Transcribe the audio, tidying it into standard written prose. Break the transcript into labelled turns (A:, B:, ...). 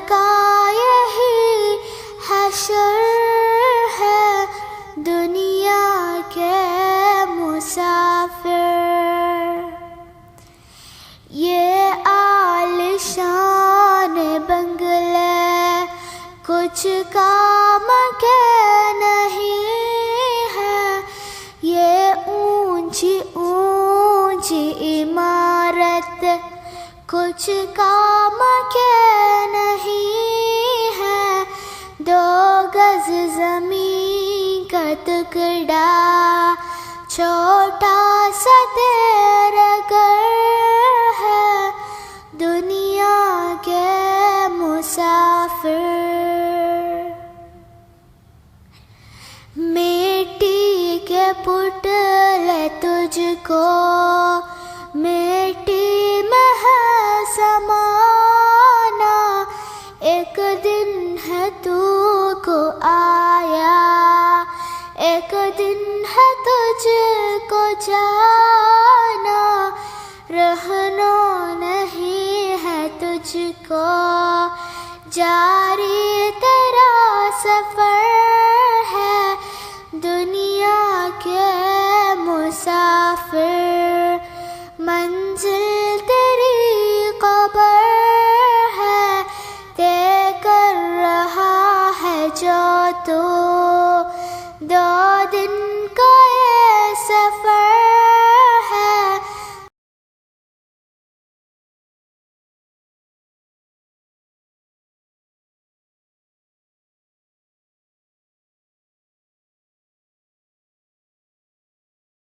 A: का यही हशर है, दुनिया के मुसाफिर। ये आलिशान बंगले कुछ काम के नहीं है, ये ऊंची ऊंची इमारत कुछ काम के नहीं है। 2 गज ज़मीन का टुकड़ा छोटा सा तेरा घर है, दुनिया के मुसाफिर। मिट्टी के पुतले तुझको मिट्टी में है समाना, एक दिन है तू को आया, एक दिन है तुझको जाना। रहना नहीं है तुझको जारी तेरा सफर।